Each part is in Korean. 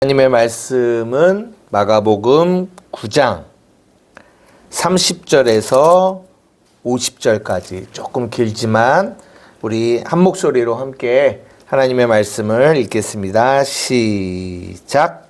하나님의 말씀은 마가복음 9장 30절에서 50절까지 조금 길지만 우리 한 목소리로 함께 하나님의 말씀을 읽겠습니다. 시작.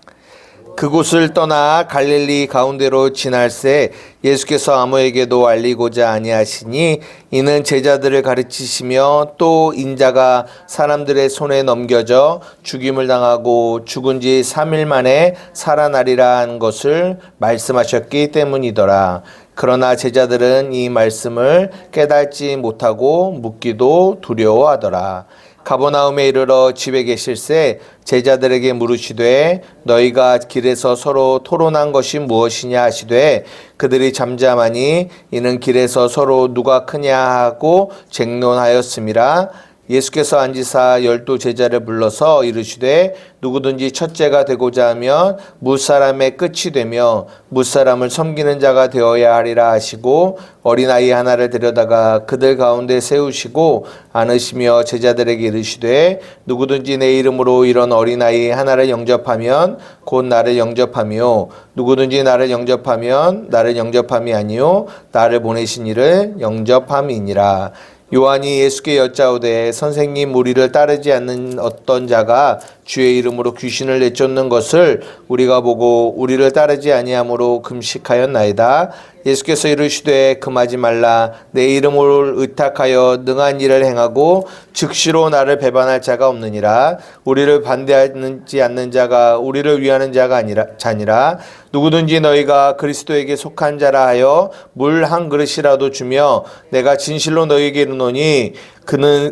그곳을 떠나 갈릴리 가운데로 지날새 예수께서 아무에게도 알리고자 아니하시니 이는 제자들을 가르치시며 또 인자가 사람들의 손에 넘겨져 죽임을 당하고 죽은 지 3일 만에 살아나리라 한 것을 말씀하셨기 때문이더라. 그러나 제자들은 이 말씀을 깨닫지 못하고 묻기도 두려워하더라. 가버나움에 이르러 집에 계실새 제자들에게 물으시되 너희가 길에서 서로 토론한 것이 무엇이냐 하시되 그들이 잠잠하니 이는 길에서 서로 누가 크냐 하고 쟁론하였음이라. 예수께서 앉으사 12 제자를 불러서 이르시되 누구든지 첫째가 되고자 하면 무사람의 끝이 되며 무사람을 섬기는 자가 되어야 하리라 하시고 어린아이 하나를 데려다가 그들 가운데 세우시고 안으시며 제자들에게 이르시되 누구든지 내 이름으로 이런 어린아이 하나를 영접하면 곧 나를 영접하며 누구든지 나를 영접하면 나를 영접함이 아니요 나를 보내신 이를 영접함이니라. 요한이 예수께 여짜오되 선생님 우리를 따르지 않는 어떤 자가 주의 이름으로 귀신을 내쫓는 것을 우리가 보고 우리를 따르지 아니하므로 금식하였나이다. 예수께서 이르시되 금하지 말라. 내 이름을 의탁하여 능한 일을 행하고 즉시로 나를 배반할 자가 없느니라. 우리를 반대하지 않는 자가 우리를 위하는 자가 자니라. 누구든지 너희가 그리스도에게 속한 자라 하여 물 한 그릇이라도 주며 내가 진실로 너희에게 이르노니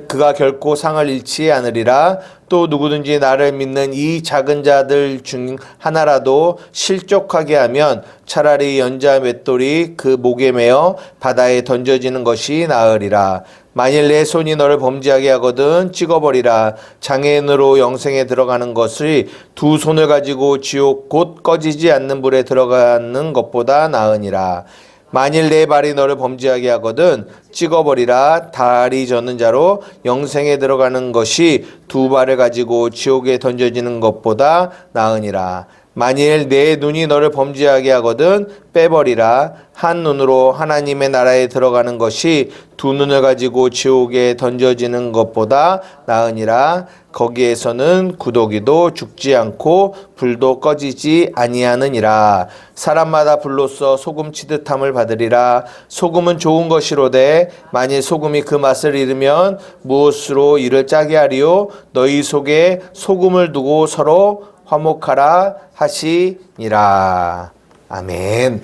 그가 결코 상을 잃지 않으리라. 또 누구든지 나를 믿는 이 작은 자들 중 하나라도 실족하게 하면 차라리 연자 맷돌이 그 목에 매어 바다에 던져지는 것이 나으리라. 만일 내 손이 너를 범죄하게 하거든 찍어버리라. 장애인으로 영생에 들어가는 것이 두 손을 가지고 지옥 곧 꺼지지 않는 불에 들어가는 것보다 나으니라. 만일 내 발이 너를 범죄하게 하거든 찍어버리라. 다리 젓는 자로 영생에 들어가는 것이 두 발을 가지고 지옥에 던져지는 것보다 나으니라. 만일 내 눈이 너를 범죄하게 하거든 빼버리라. 한 눈으로 하나님의 나라에 들어가는 것이 두 눈을 가지고 지옥에 던져지는 것보다 나으니라. 거기에서는 구더기도 죽지 않고 불도 꺼지지 아니하느니라. 사람마다 불로써 소금 치듯함을 받으리라. 소금은 좋은 것이로되 만일 소금이 그 맛을 잃으면 무엇으로 이를 짜게 하리요. 너희 속에 소금을 두고 서로 화목하라 하시니라. 아멘.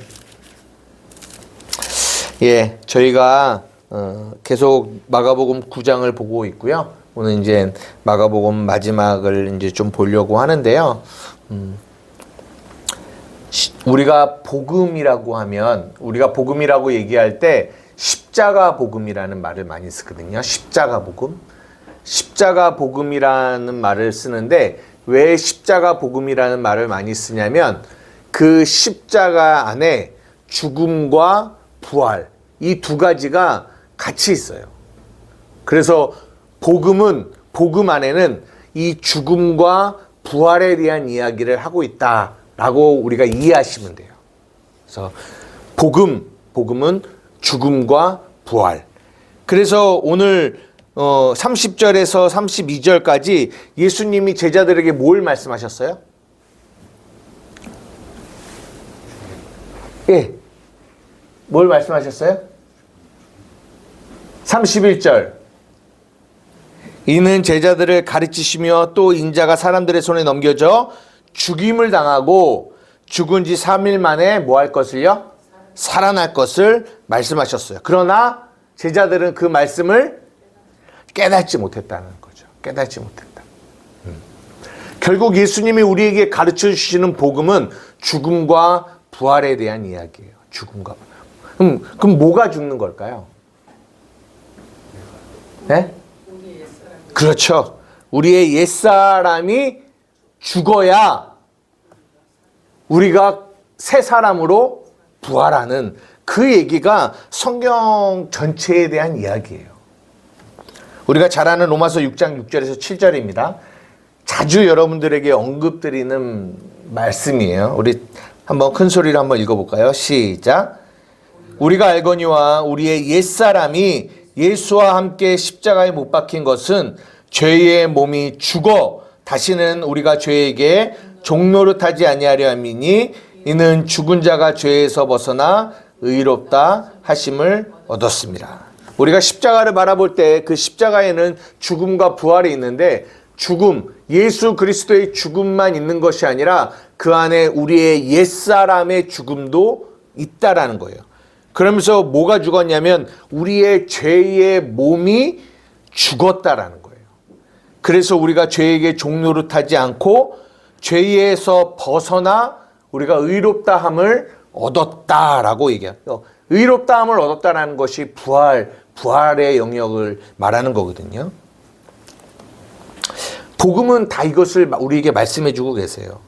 예, 저희가 계속 마가복음 9장을 보고 있고요. 오늘 이제 마가복음 마지막을 이제 좀 보려고 하는데요. 우리가 복음이라고 하면 우리가 복음이라고 얘기할 때 십자가 복음이라는 말을 많이 쓰거든요. 십자가 복음. 십자가 복음이라는 말을 쓰는데 왜 십자가 복음이라는 말을 많이 쓰냐면 그 십자가 안에 죽음과 부활 이 두 가지가 같이 있어요. 그래서 복음 안에는 이 죽음과 부활에 대한 이야기를 하고 있다라고 우리가 이해하시면 돼요. 그래서 복음은 죽음과 부활. 그래서 오늘 30절에서 32절까지 예수님이 제자들에게 뭘 말씀하셨어요? 예. 뭘 말씀하셨어요? 31절. 이는 제자들을 가르치시며 또 인자가 사람들의 손에 넘겨져 죽임을 당하고 죽은 지 3일 만에 뭐 할 것을요? 살아날 것을 말씀하셨어요. 그러나 제자들은 그 말씀을 깨닫지 못했다는 거죠. 깨닫지 못했다. 결국 예수님이 우리에게 가르쳐 주시는 복음은 죽음과 부활에 대한 이야기예요. 죽음과 부활. 그럼 뭐가 죽는 걸까요? 네? 그렇죠. 우리의 옛사람이 죽어야 우리가 새 사람으로 부활하는 그 얘기가 성경 전체에 대한 이야기예요. 우리가 잘 아는 로마서 6장 6절에서 7절입니다. 자주 여러분들에게 언급드리는 말씀이에요. 우리 한번 큰 소리로 한번 읽어볼까요? 시작. 우리가 알거니와 우리의 옛사람이 예수와 함께 십자가에 못 박힌 것은 죄의 몸이 죽어 다시는 우리가 죄에게 종노릇하지 아니하려 함이니 이는 죽은 자가 죄에서 벗어나 의롭다 하심을 얻었습니다. 우리가 십자가를 바라볼 때 그 십자가에는 죽음과 부활이 있는데 죽음, 예수 그리스도의 죽음만 있는 것이 아니라 그 안에 우리의 옛사람의 죽음도 있다라는 거예요. 그러면서 뭐가 죽었냐면 우리의 죄의 몸이 죽었다라는 거예요. 그래서 우리가 죄에게 종노릇하지 않고 죄에서 벗어나 우리가 의롭다함을 얻었다라고 얘기해요. 의롭다함을 얻었다라는 것이 부활의 영역을 말하는 거거든요. 복음은 다 이것을 우리에게 말씀해 주고 계세요.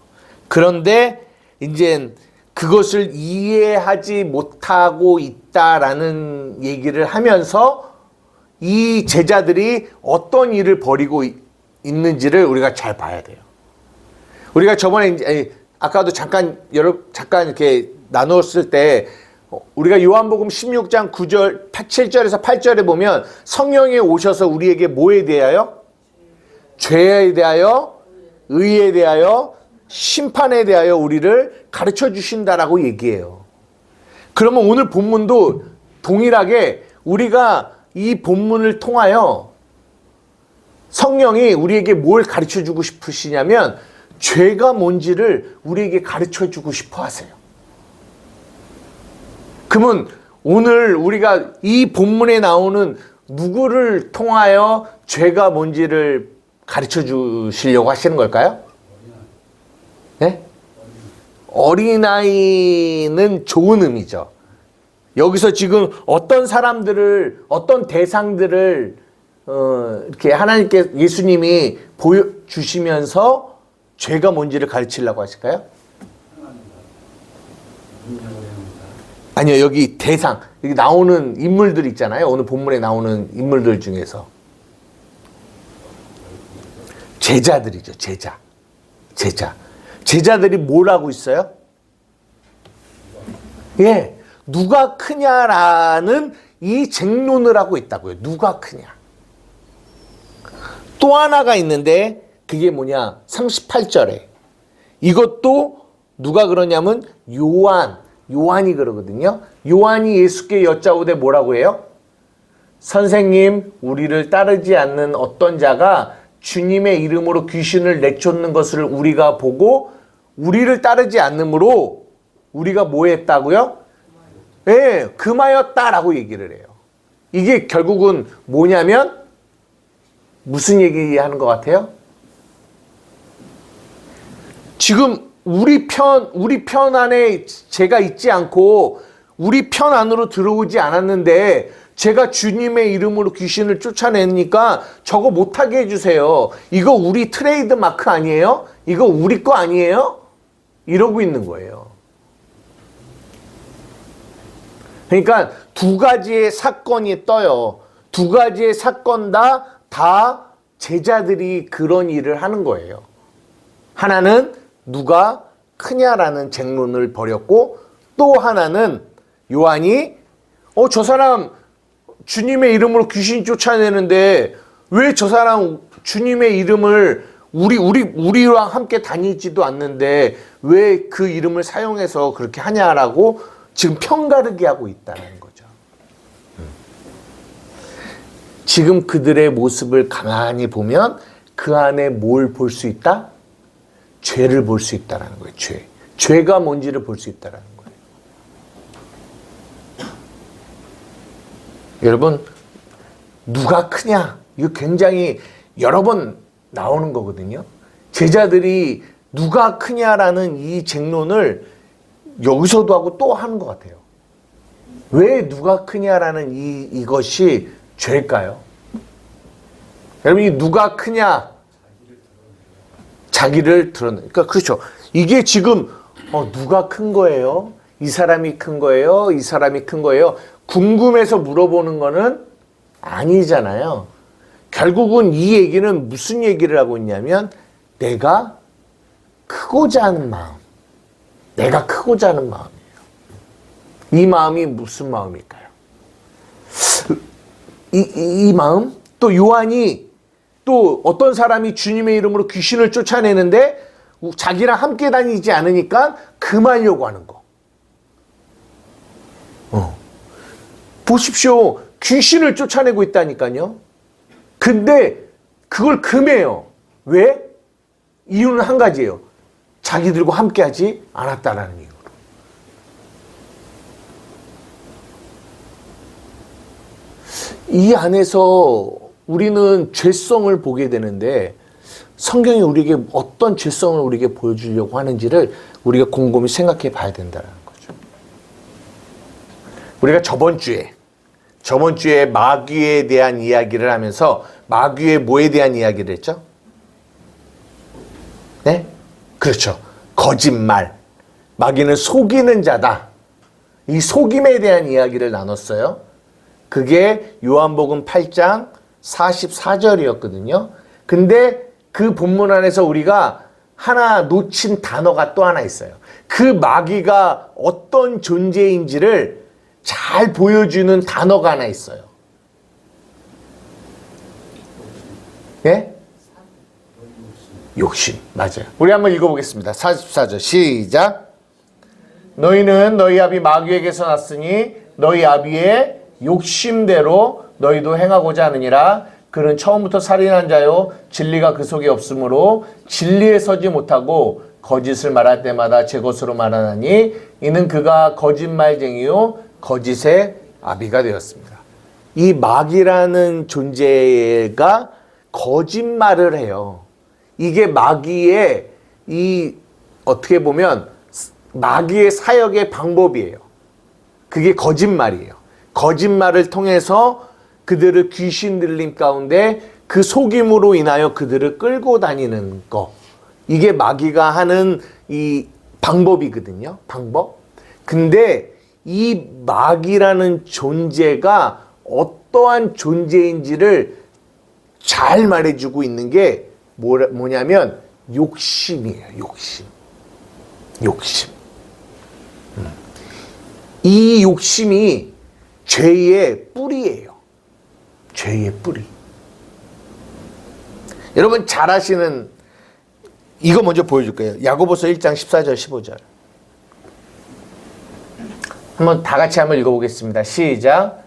그런데 이제 그것을 이해하지 못하고 있다라는 얘기를 하면서 이 제자들이 어떤 일을 벌이고 있는지를 우리가 잘 봐야 돼요. 우리가 저번에 이제 아까도 잠깐 이렇게 나누었을 때 우리가 요한복음 16장 9절, 7절에서 8절에 보면 성령이 오셔서 우리에게 뭐에 대하여? 죄에 대하여, 의에 대하여, 심판에 대하여 우리를 가르쳐 주신다라고 얘기해요. 그러면 오늘 본문도 동일하게 우리가 이 본문을 통하여 성령이 우리에게 뭘 가르쳐 주고 싶으시냐면 죄가 뭔지를 우리에게 가르쳐 주고 싶어 하세요. 그러면 오늘 우리가 이 본문에 나오는 누구를 통하여 죄가 뭔지를 가르쳐 주시려고 하시는 걸까요? 네? 어린아이는 좋은 의미죠. 여기서 지금 어떤 사람들을, 어떤 대상들을 이렇게 하나님께 예수님이 보여주시면서 죄가 뭔지를 가르치려고 하실까요? 아니요, 여기 대상, 여기 나오는 인물들 있잖아요. 오늘 본문에 나오는 인물들 중에서 제자들이죠. 제자. 제자들이 뭘 하고 있어요? 예, 누가 크냐라는 이 쟁론을 하고 있다고요. 누가 크냐. 또 하나가 있는데 그게 뭐냐? 38절에 이것도 누가 그러냐면 요한이 그러거든요. 요한이 예수께 여짜오되 뭐라고 해요? 선생님, 우리를 따르지 않는 어떤 자가 주님의 이름으로 귀신을 내쫓는 것을 우리가 보고 우리를 따르지 않으므로 우리가 뭐 했다고요? 네, 금하였다라고 얘기를 해요. 이게 결국은 뭐냐면 무슨 얘기하는 것 같아요? 지금 우리 편 안에 죄가 있지 않고 우리 편 안으로 들어오지 않았는데 제가 주님의 이름으로 귀신을 쫓아내니까 저거 못하게 해주세요. 이거 우리 트레이드 마크 아니에요? 이거 우리 거 아니에요? 이러고 있는 거예요. 그러니까 두 가지의 사건이 떠요. 두 가지의 사건 다 제자들이 그런 일을 하는 거예요. 하나는 누가 크냐라는 쟁론을 벌였고 또 하나는 요한이 저 사람 주님의 이름으로 귀신 쫓아내는데 왜 저 사람 주님의 이름을 우리랑 함께 다니지도 않는데 왜 그 이름을 사용해서 그렇게 하냐라고 지금 편가르기 하고 있다는 거죠. 지금 그들의 모습을 가만히 보면 그 안에 뭘 볼 수 있다? 죄를 볼 수 있다는 거예요. 죄가 뭔지를 볼 수 있다는 거예요. 여러분, 누가 크냐? 이거 굉장히 여러 번 나오는 거거든요. 제자들이 누가 크냐라는 이 쟁론을 여기서도 하고 또 하는 것 같아요. 왜 누가 크냐라는 이것이 죄일까요? 여러분, 이 누가 크냐? 자기를 드러내니까 그렇죠. 이게 지금 누가 큰 거예요? 이 사람이 큰 거예요? 이 사람이 큰 거예요? 궁금해서 물어보는 거는 아니잖아요. 결국은 이 얘기는 무슨 얘기를 하고 있냐면 내가 크고자 하는 마음. 내가 크고자 하는 마음이에요. 이 마음이 무슨 마음일까요? 이 마음? 또 요한이 또 어떤 사람이 주님의 이름으로 귀신을 쫓아내는데 자기랑 함께 다니지 않으니까 금하려고 하는 거. 보십시오. 귀신을 쫓아내고 있다니까요. 근데 그걸 금해요. 왜? 이유는 한 가지예요. 자기들과 함께하지 않았다라는 이유로. 이 안에서 우리는 죄성을 보게 되는데 성경이 우리에게 어떤 죄성을 우리에게 보여주려고 하는지를 우리가 곰곰이 생각해 봐야 된다는 거죠. 우리가 저번 주에 마귀에 대한 이야기를 하면서 마귀의 뭐에 대한 이야기를 했죠? 네? 그렇죠. 거짓말. 마귀는 속이는 자다. 이 속임에 대한 이야기를 나눴어요. 그게 요한복음 8장 44절이었거든요. 근데 그 본문 안에서 우리가 하나 놓친 단어가 또 하나 있어요. 그 마귀가 어떤 존재인지를 잘 보여주는 단어가 하나 있어요. 예? 욕심. 맞아요. 우리 한번 읽어보겠습니다. 44절 시작. 너희는 너희 아비 마귀에게서 났으니 너희 아비의 욕심대로 너희도 행하고자 하느니라. 그는 처음부터 살인한 자요 진리가 그 속에 없으므로 진리에 서지 못하고 거짓을 말할 때마다 제 것으로 말하나니 이는 그가 거짓말쟁이요 거짓의 아비가 되었습니다. 이 마귀라는 존재가 거짓말을 해요. 이게 마귀의 어떻게 보면 마귀의 사역의 방법이에요. 그게 거짓말이에요. 거짓말을 통해서 그들을 귀신 들림 가운데 그 속임으로 인하여 그들을 끌고 다니는 거. 이게 마귀가 하는 이 방법이거든요. 방법. 근데 이 마귀라는 존재가 어떠한 존재인지를 잘 말해주고 있는 게 뭐냐면 욕심이에요. 욕심. 이 욕심이 죄의 뿌리예요. 죄의 뿌리. 여러분 잘 아시는 이거 먼저 보여줄 거예요. 야고보서 1장 14절 15절. 한번 다 같이 한번 읽어보겠습니다. 시작.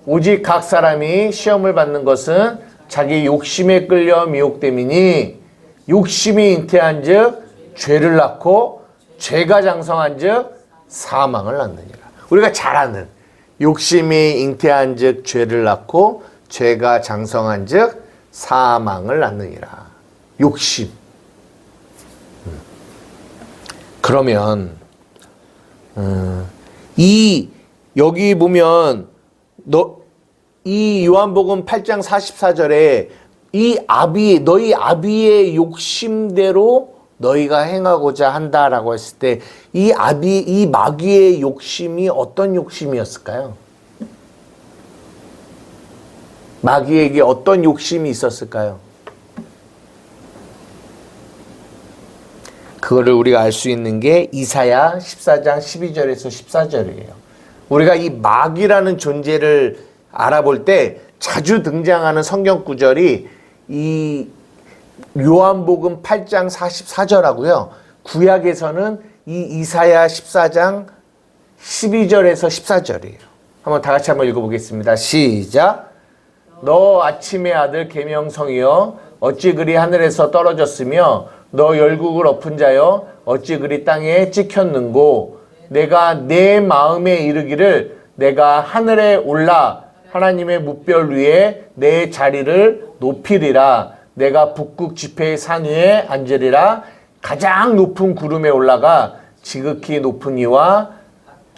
오직 각 사람이 시험을 받는 것은 자기 욕심에 끌려 미혹됨이니 욕심이 잉태한 즉 죄를 낳고 죄가 장성한 즉 사망을 낳느니라. 우리가 잘 아는 욕심이 잉태한 즉 죄를 낳고 죄가 장성한 즉 사망을 낳느니라. 욕심. 그러면 여기 보면 이 요한복음 8장 44절에 너희 아비의 욕심대로 너희가 행하고자 한다라고 했을 때 이 마귀의 욕심이 어떤 욕심이었을까요? 마귀에게 어떤 욕심이 있었을까요? 그거를 우리가 알 수 있는 게 이사야 14장 12절에서 14절이에요. 우리가 이 마귀라는 존재를 알아볼 때 자주 등장하는 성경 구절이 이 요한복음 8장 44절하고요. 구약에서는 이 이사야 14장 12절에서 14절이에요. 한번 다 같이 한번 읽어보겠습니다. 시작. 너 아침의 아들 계명성이여 어찌 그리 하늘에서 떨어졌으며 너 열국을 엎은 자여 어찌 그리 땅에 찍혔는고 내가 내 마음에 이르기를 내가 하늘에 올라 하나님의 뭇별 위에 내 자리를 높이리라. 내가 북극 지폐의 산 위에 앉으리라. 가장 높은 구름에 올라가 지극히 높은 이와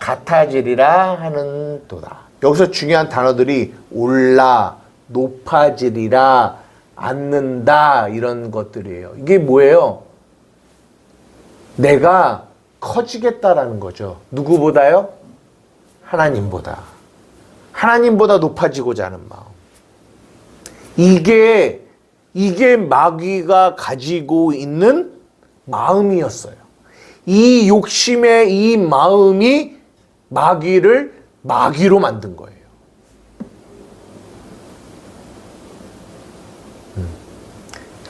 같아지리라 하는도다. 여기서 중요한 단어들이 올라, 높아지리라, 앉는다 이런 것들이에요. 이게 뭐예요? 내가 커지겠다라는 거죠. 누구보다요? 하나님보다. 하나님보다 높아지고자 하는 마음. 이게 이게 마귀가 가지고 있는 마음이었어요. 이 욕심의 이 마음이 마귀를 마귀로 만든 거예요.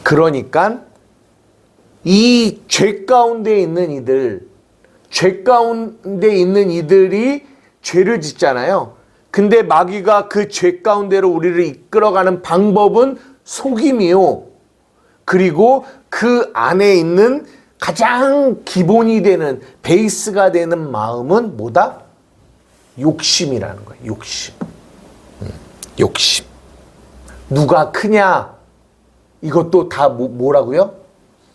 그러니까 이 죄 가운데 있는 이들이 죄를 짓잖아요. 근데 마귀가 그 죄 가운데로 우리를 이끌어가는 방법은 속임이요. 그리고 그 안에 있는 가장 기본이 되는 베이스가 되는 마음은 뭐다? 욕심이라는 거예요. 욕심. 욕심. 누가 크냐? 이것도 다 뭐라고요?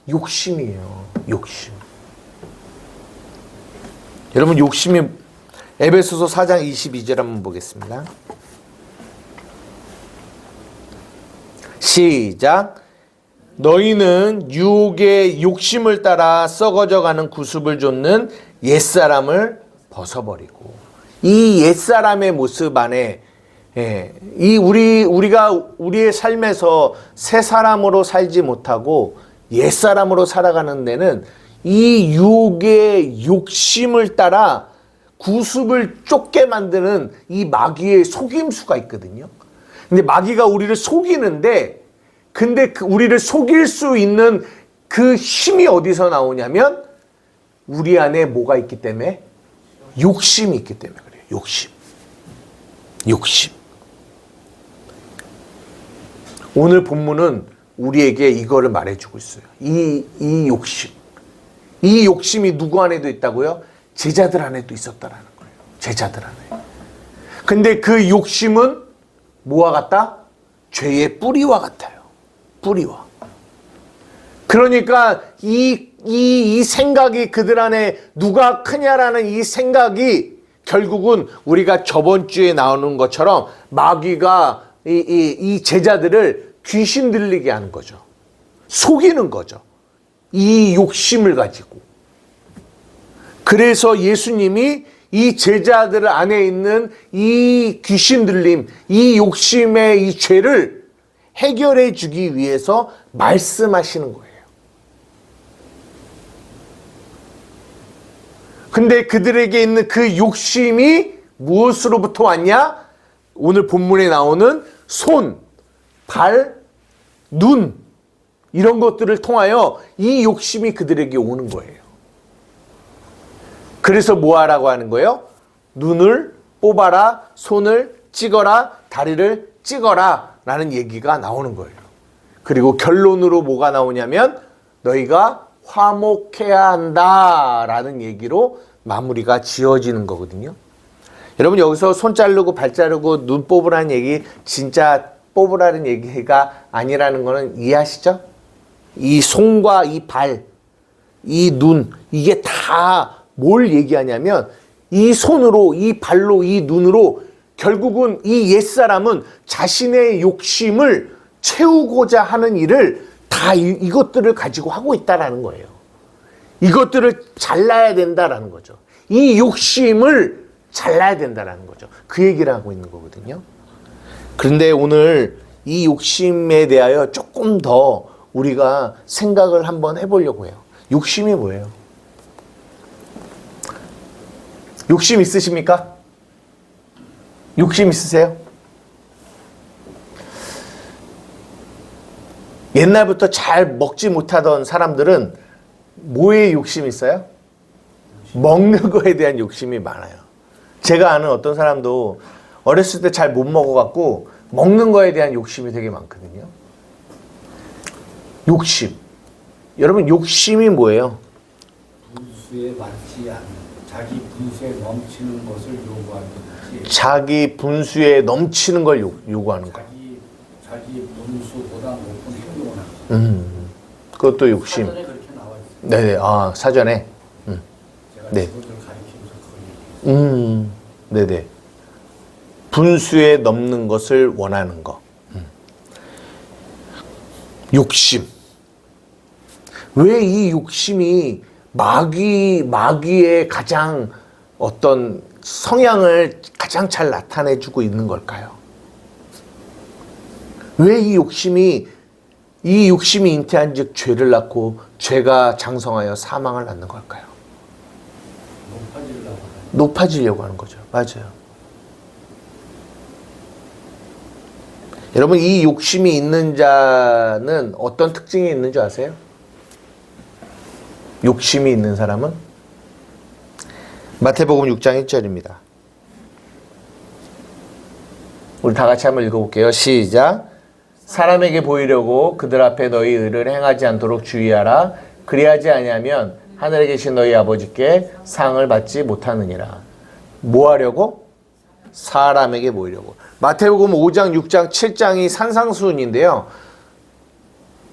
욕심이에요. 욕심. 여러분 욕심이 에베소서 4장 22절 한번 보겠습니다. 시작. 너희는 유혹의 욕심을 따라 썩어져가는 구습을 좇는 옛사람을 벗어버리고, 이 옛사람의 모습 안에 우리가 우리의 삶에서 새 사람으로 살지 못하고 옛사람으로 살아가는 데는 이 유혹의 욕심을 따라 구습을 쫓게 만드는 이 마귀의 속임수가 있거든요. 근데 마귀가 우리를 속이는데, 근데 우리를 속일 수 있는 그 힘이 어디서 나오냐면 우리 안에 뭐가 있기 때문에? 욕심이 있기 때문에 그래요. 욕심. 욕심. 오늘 본문은 우리에게 이거를 말해주고 있어요. 이 욕심. 이 욕심이 누구 안에도 있다고요? 제자들 안에도 있었다라는 거예요. 제자들 안에. 근데 그 욕심은 뭐와 같다? 죄의 뿌리와 같아요. 뿌리와. 그러니까 이 생각이 그들 안에 누가 크냐라는 이 생각이 결국은 우리가 저번 주에 나오는 것처럼 마귀가 이 제자들을 귀신 들리게 하는 거죠. 속이는 거죠. 이 욕심을 가지고. 그래서 예수님이 이 제자들 안에 있는 이 귀신 들림, 이 욕심의 이 죄를 해결해 주기 위해서 말씀하시는 거예요. 근데 그들에게 있는 그 욕심이 무엇으로부터 왔냐? 오늘 본문에 나오는 손, 발, 눈, 이런 것들을 통하여 이 욕심이 그들에게 오는 거예요. 그래서 뭐 하라고 하는 거예요? 눈을 뽑아라, 손을 찍어라, 다리를 찍어라 라는 얘기가 나오는 거예요. 그리고 결론으로 뭐가 나오냐면 너희가 화목해야 한다라는 얘기로 마무리가 지어지는 거거든요. 여러분 여기서 손 자르고 발 자르고 눈 뽑으라는 얘기 진짜 뽑으라는 얘기가 아니라는 거는 이해하시죠? 이 손과 이 발, 이 눈, 이게 다 뭘 얘기하냐면 이 손으로, 이 발로, 이 눈으로 결국은 이 옛사람은 자신의 욕심을 채우고자 하는 일을 다 이것들을 가지고 하고 있다라는 거예요. 이것들을 잘라야 된다라는 거죠. 이 욕심을 잘라야 된다라는 거죠. 그 얘기를 하고 있는 거거든요. 그런데 오늘 이 욕심에 대하여 조금 더 우리가 생각을 한번 해보려고 해요. 욕심이 뭐예요? 욕심 있으십니까? 욕심 있으세요? 옛날부터 잘 먹지 못하던 사람들은 뭐에 욕심이 있어요? 먹는 거에 대한 욕심이 많아요. 제가 아는 어떤 사람도 어렸을 때 잘 못 먹어갖고 먹는 거에 대한 욕심이 되게 많거든요. 욕심. 여러분 욕심이 뭐예요? 분수에 맞지 않는, 자기 분수에 넘치는 것을 요구하는 거지. 자기 분수에 넘치는 걸 요구하는 거. 자기 분수보다 높은 행동을 하는 거. 그것도 욕심. 사전에 그렇게 나와 있어요. 네네. 아 사전에. 제가 네. 친구들 가르치면서 그걸 얘기해요. 네네. 분수에 넘는 것을 원하는 거. 욕심. 왜 이 욕심이 마귀의 가장 어떤 성향을 가장 잘 나타내주고 있는 걸까요? 왜 이 욕심이 이 욕심이 잉태한 즉 죄를 낳고 죄가 장성하여 사망을 낳는 걸까요? 높아지려고 하는 거죠. 맞아요. 여러분, 이 욕심이 있는 자는 어떤 특징이 있는 줄 아세요? 욕심이 있는 사람은 마태복음 6장 1절입니다. 우리 다 같이 한번 읽어볼게요. 시작. 사람에게 보이려고 그들 앞에 너희 의를 행하지 않도록 주의하라. 그리하지 아니하면 하늘에 계신 너희 아버지께 상을 받지 못하느니라. 뭐 하려고? 사람에게 보이려고. 마태복음 5장, 6장, 7장이 산상수훈인데요.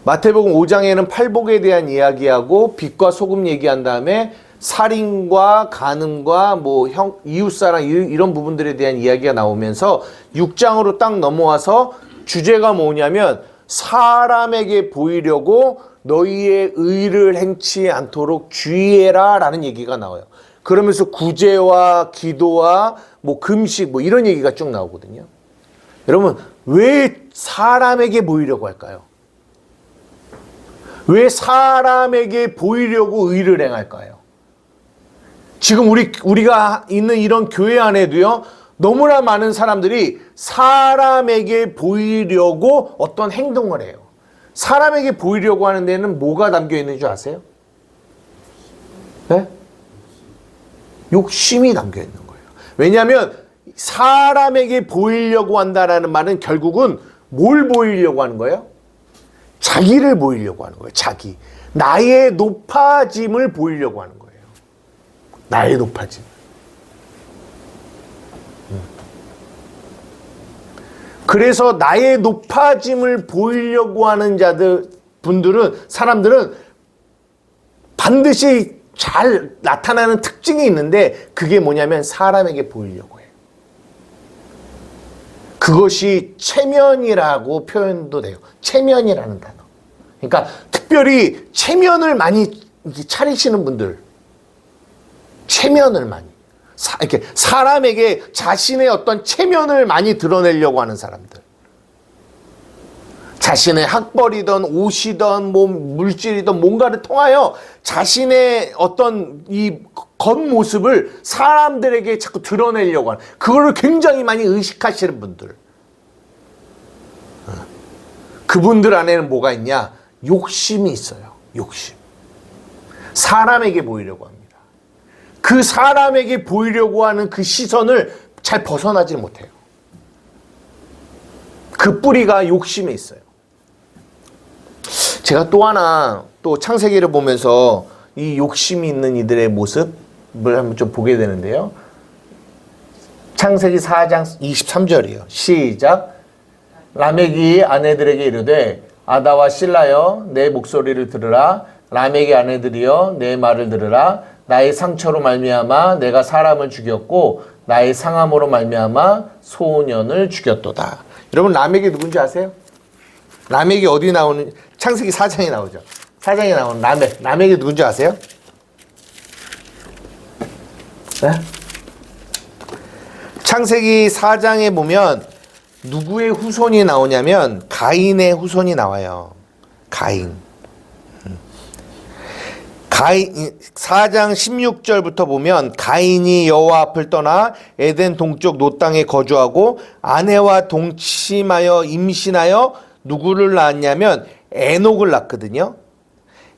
마태복음 5장에는 팔복에 대한 이야기하고 빛과 소금 얘기한 다음에 살인과 간음과 뭐 이웃사랑 이런 부분들에 대한 이야기가 나오면서 6장으로 딱 넘어와서 주제가 뭐냐면 사람에게 보이려고 너희의 의를 행치 않도록 주의해라 라는 얘기가 나와요. 그러면서 구제와 기도와 뭐 금식 뭐 이런 얘기가 쭉 나오거든요. 여러분, 왜 사람에게 보이려고 할까요? 왜 사람에게 보이려고 의를 행할까요? 지금 우리가 있는 이런 교회 안에도요, 너무나 많은 사람들이 사람에게 보이려고 어떤 행동을 해요. 사람에게 보이려고 하는 데는 뭐가 담겨 있는 줄 아세요? 네? 욕심이 담겨 있는 거예요. 왜냐하면 사람에게 보이려고 한다라는 말은 결국은 뭘 보이려고 하는 거예요? 자기를 보이려고 하는 거예요. 자기. 나의 높아짐을 보이려고 하는 거예요. 나의 높아짐. 그래서 나의 높아짐을 보이려고 하는 사람들은 반드시 잘 나타나는 특징이 있는데 그게 뭐냐면 사람에게 보이려고 해요. 그것이 체면이라고 표현도 돼요. 체면이라는 단어. 그러니까 특별히 체면을 많이 차리시는 분들, 체면을 많이 이렇게 사람에게 자신의 어떤 체면을 많이 드러내려고 하는 사람들, 자신의 학벌이든 옷이든 뭐 물질이든 뭔가를 통하여 자신의 어떤 이 겉모습을 사람들에게 자꾸 드러내려고 하는, 그거를 굉장히 많이 의식하시는 분들, 그분들 안에는 뭐가 있냐? 욕심이 있어요. 욕심. 사람에게 보이려고 합니다. 그 사람에게 보이려고 하는 그 시선을 잘 벗어나지 못해요. 그 뿌리가 욕심에 있어요. 제가 또 하나 또 창세기를 보면서 이 욕심이 있는 이들의 모습을 한번 좀 보게 되는데요. 창세기 4장 23절이에요. 시작. 라멕이 아내들에게 이르되 아다와 실라여 내 목소리를 들으라. 라멕의 아내들이여 내 말을 들으라. 나의 상처로 말미암아 내가 사람을 죽였고 나의 상함으로 말미암아 소년을 죽였도다. 여러분, 라멕이 누군지 아세요? 라멕이 어디 나오는, 창세기 4장에 나오죠. 4장에 나오는 라멕이 누군지 아세요? 네? 창세기 4장에 보면 누구의 후손이 나오냐면 가인의 후손이 나와요. 가인 4장 16절부터 보면 가인이 여호와 앞을 떠나 에덴 동쪽 노 땅에 거주하고 아내와 동침하여 임신하여 누구를 낳았냐면 에녹을 낳거든요.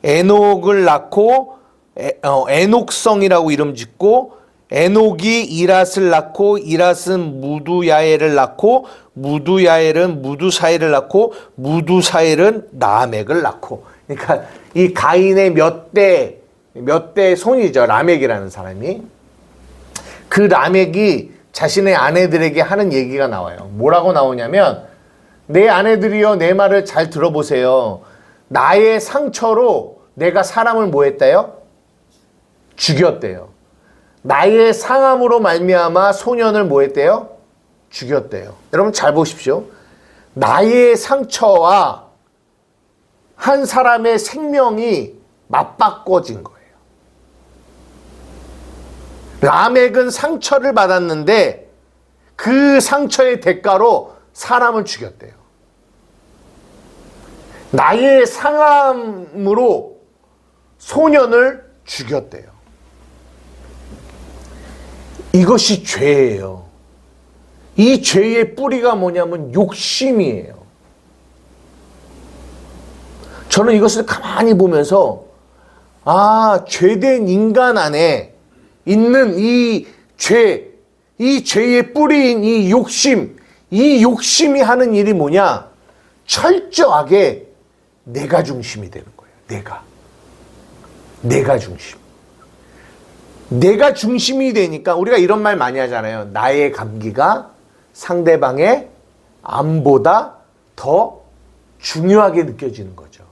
에녹을 낳고 에녹성이라고 이름 짓고, 에녹이 이랏을 낳고 이랏은 무두야엘을 낳고 무두야엘은 무두사엘을 낳고 무두사엘은 라멕을 낳고. 그러니까 이 가인의 몇 대 손이죠. 라멕이라는 사람이. 그 라멕이 자신의 아내들에게 하는 얘기가 나와요. 뭐라고 나오냐면, 내 아내들이여 내 말을 잘 들어보세요. 나의 상처로 내가 사람을 뭐 했대요? 죽였대요. 나의 상함으로 말미암아 소년을 뭐 했대요? 죽였대요. 여러분 잘 보십시오. 나의 상처와 한 사람의 생명이 맞바꿔진 거예요. 라멕은 상처를 받았는데 그 상처의 대가로 사람을 죽였대요. 나의 상함으로 소년을 죽였대요. 이것이 죄예요. 이 죄의 뿌리가 뭐냐면 욕심이에요. 저는 이것을 가만히 보면서 죄된 인간 안에 있는 이 죄의 뿌리인 이 욕심이 하는 일이 뭐냐? 철저하게 내가 중심이 되는 거예요. 내가 중심. 내가 중심이 되니까 우리가 이런 말 많이 하잖아요. 나의 감기가 상대방의 암보다 더 중요하게 느껴지는 거죠.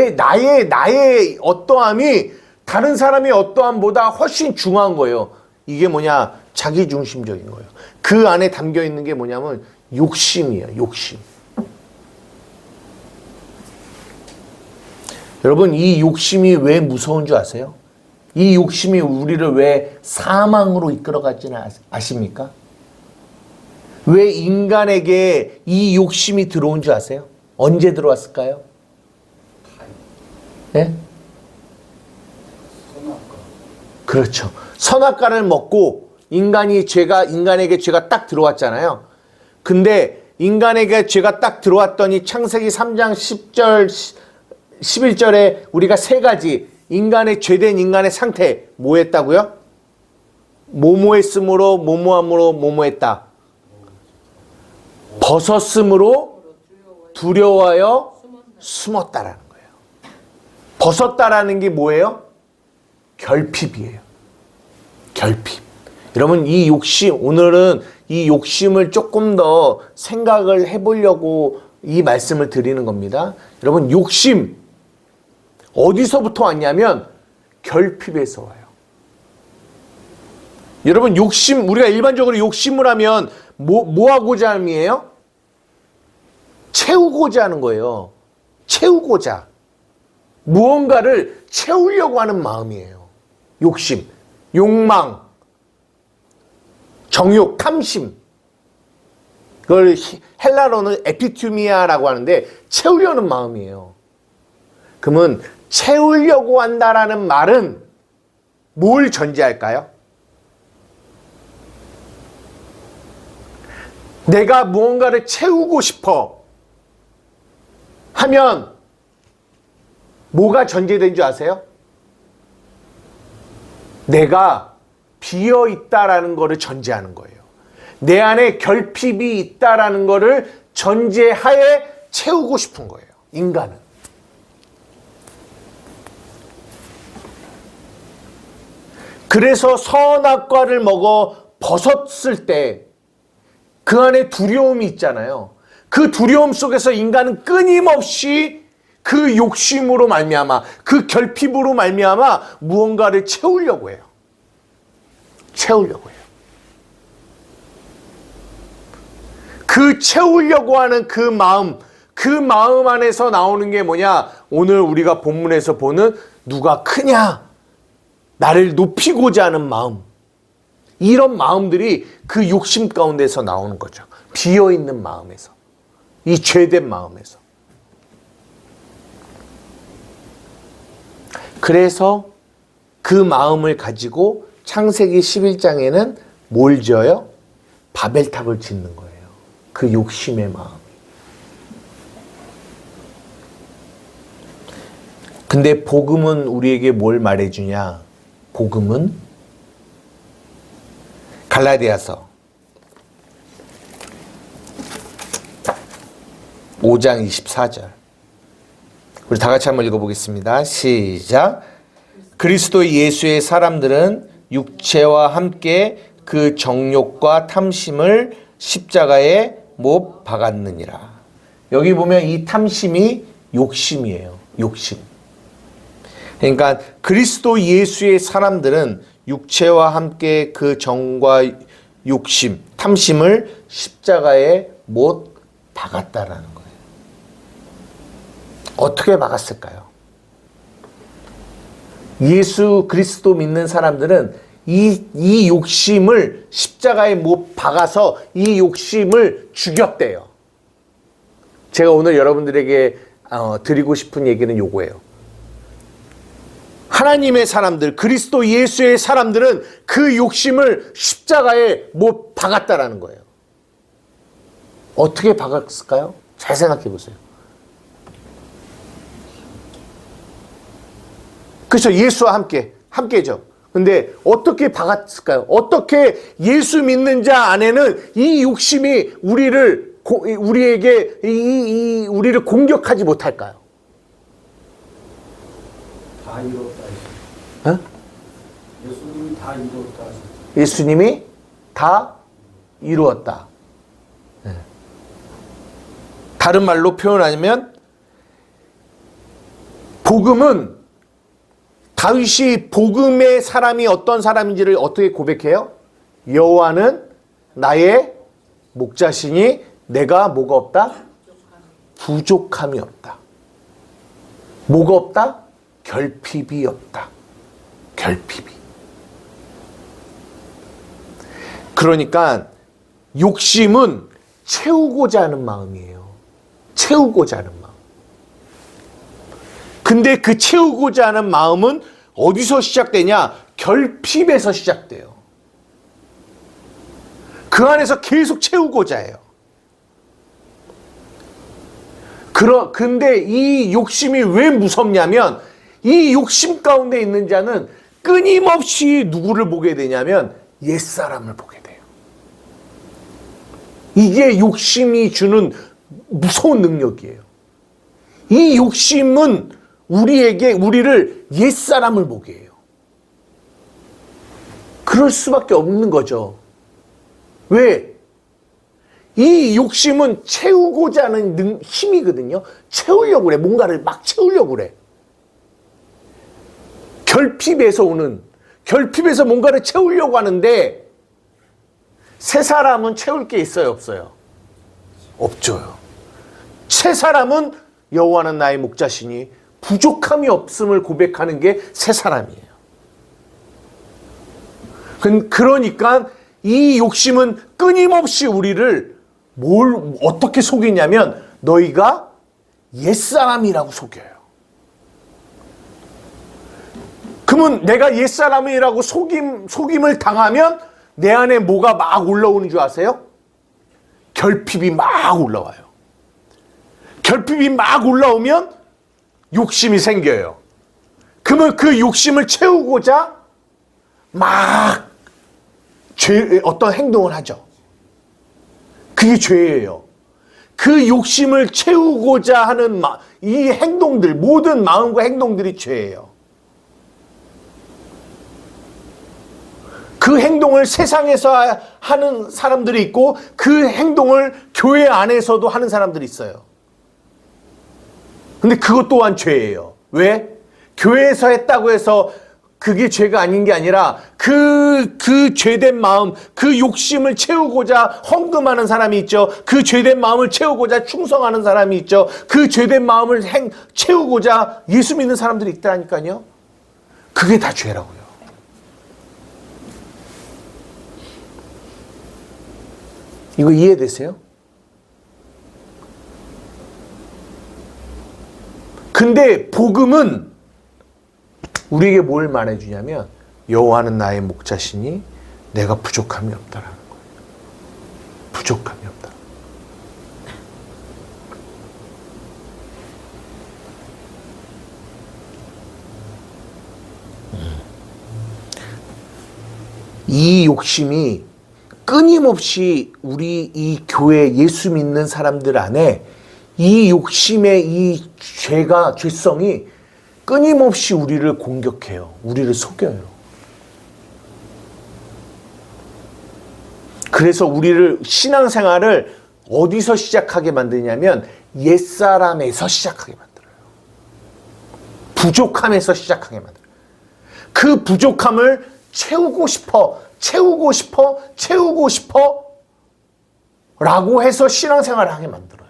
나의 어떠함이 다른 사람의 어떠함보다 훨씬 중요한 거예요. 이게 뭐냐? 자기중심적인 거예요. 그 안에 담겨 있는 게 뭐냐면 욕심이에요. 욕심. 여러분, 이 욕심이 왜 무서운 줄 아세요? 이 욕심이 우리를 왜 사망으로 이끌어갔지는 아십니까? 왜 인간에게 이 욕심이 들어온 줄 아세요? 언제 들어왔을까요? 예? 선악과. 그렇죠. 선악과를 먹고 인간에게 죄가 딱 들어왔잖아요. 근데 인간에게 죄가 딱 들어왔더니 창세기 3장 10절, 11절에 우리가 세 가지 죄된 인간의 상태 뭐 했다고요? 뭐뭐했으므로 뭐뭐함으로 뭐뭐했다. 벗었으므로 두려워하여 숨었다라는 거예요. 벗었다라는 게 뭐예요? 결핍이에요. 결핍. 여러분, 오늘은 이 욕심을 조금 더 생각을 해보려고 이 말씀을 드리는 겁니다. 여러분, 욕심 어디서부터 왔냐면 결핍에서 와요. 여러분, 우리가 일반적으로 욕심을 하면 뭐 하고자 함이에요? 채우고자 하는 거예요. 채우고자. 무언가를 채우려고 하는 마음이에요. 욕심, 욕망, 정욕, 탐심. 그걸 헬라어로는 에피투미아라고 하는데 채우려는 마음이에요. 그러면 채우려고 한다라는 말은 뭘 전제할까요? 내가 무언가를 채우고 싶어 하면 뭐가 전제된 줄 아세요? 내가 비어 있다라는 것을 전제하는 거예요. 내 안에 결핍이 있다라는 것을 전제하에 채우고 싶은 거예요. 인간은. 그래서 선악과를 먹어 벗었을 때 그 안에 두려움이 있잖아요. 그 두려움 속에서 인간은 끊임없이 그 욕심으로 말미암아, 그 결핍으로 말미암아 무언가를 채우려고 해요. 채우려고 해요. 그 채우려고 하는 그 마음 안에서 나오는 게 뭐냐? 오늘 우리가 본문에서 보는 누가 크냐? 나를 높이고자 하는 마음. 이런 마음들이 그 욕심 가운데서 나오는 거죠. 비어있는 마음에서. 이 죄된 마음에서. 그래서 그 마음을 가지고 창세기 11장에는 뭘 지어요? 바벨탑을 짓는 거예요. 그 욕심의 마음. 근데 복음은 우리에게 뭘 말해주냐? 복음은 갈라디아서 5장 24절. 우리 다 같이 한번 읽어보겠습니다. 시작. 그리스도 예수의 사람들은 육체와 함께 그 정욕과 탐심을 십자가에 못 박았느니라. 여기 보면 이 탐심이 욕심이에요. 욕심. 그러니까 그리스도 예수의 사람들은 육체와 함께 그 정과 욕심, 탐심을 십자가에 못 박았다라는 거예요. 어떻게 박았을까요? 예수 그리스도 믿는 사람들은 이 욕심을 십자가에 못 박아서 이 욕심을 죽였대요. 제가 오늘 여러분들에게 드리고 싶은 얘기는 요거예요. 하나님의 사람들, 그리스도 예수의 사람들은 그 욕심을 십자가에 못 박았다라는 거예요. 어떻게 박았을까요? 잘 생각해 보세요. 그렇죠. 예수와 함께죠. 근데 어떻게 박았을까요? 어떻게 예수 믿는 자 안에는 이 욕심이 우리를 공격하지 못할까요? 다 이뤘다. 어? 예수님이 다 이뤘다. 예수님이 다 이루었다. 네. 다른 말로 표현하면 복음은 다윗이 복음의 사람이 어떤 사람인지를 어떻게 고백해요? 여호와는 나의 목자시니 내가 뭐가 없다? 부족함이 없다. 뭐가 없다? 결핍이 없다. 결핍이. 그러니까 욕심은 채우고자 하는 마음이에요. 채우고자 하는 마음. 근데 그 채우고자 하는 마음은 어디서 시작되냐? 결핍에서 시작돼요. 그 안에서 계속 채우고자 해요. 근데 이 욕심이 왜 무섭냐면 이 욕심 가운데 있는 자는 끊임없이 누구를 보게 되냐면 옛사람을 보게 돼요. 이게 욕심이 주는 무서운 능력이에요. 이 욕심은 우리를 옛사람을 보게 해요. 그럴 수밖에 없는 거죠. 왜? 이 욕심은 채우고자 하는 힘이거든요. 채우려고 그래. 뭔가를 막 채우려고 그래. 결핍에서 뭔가를 채우려고 하는데 새 사람은 채울 게 있어요, 없어요? 없죠요. 새 사람은 여호와는 나의 목자시니 부족함이 없음을 고백하는 게 새 사람이에요. 그러니까 이 욕심은 끊임없이 우리를 어떻게 속이냐면 너희가 옛사람이라고 속여요. 그러면 내가 옛사람이라고 속임을 당하면 내 안에 뭐가 막 올라오는 줄 아세요? 결핍이 막 올라와요. 결핍이 막 올라오면 욕심이 생겨요. 그러면 그 욕심을 채우고자 막 어떤 행동을 하죠. 그게 죄예요. 그 욕심을 채우고자 하는 이 행동들, 모든 마음과 행동들이 죄예요. 그 행동을 세상에서 하는 사람들이 있고 그 행동을 교회 안에서도 하는 사람들이 있어요. 근데 그것 또한 죄예요. 왜? 교회에서 했다고 해서 그게 죄가 아닌 게 아니라 그 죄된 마음, 그 욕심을 채우고자 헌금하는 사람이 있죠. 그 죄된 마음을 채우고자 충성하는 사람이 있죠. 그 죄된 마음을 채우고자 예수 믿는 사람들이 있다니까요. 그게 다 죄라고요. 이거 이해되세요? 근데 복음은 우리에게 뭘 말해주냐면 여호와는 나의 목자시니 내가 부족함이 없다라는 거예요. 부족함이 없다. 이 욕심이 끊임없이 우리 이 교회 예수 믿는 사람들 안에 이 욕심의 이 죄성이 끊임없이 우리를 공격해요. 우리를 속여요. 그래서 우리를 신앙생활을 어디서 시작하게 만드냐면 옛사람에서 시작하게 만들어요. 부족함에서 시작하게 만들어요. 그 부족함을 채우고 싶어 라고 해서 신앙생활을 하게 만들어요.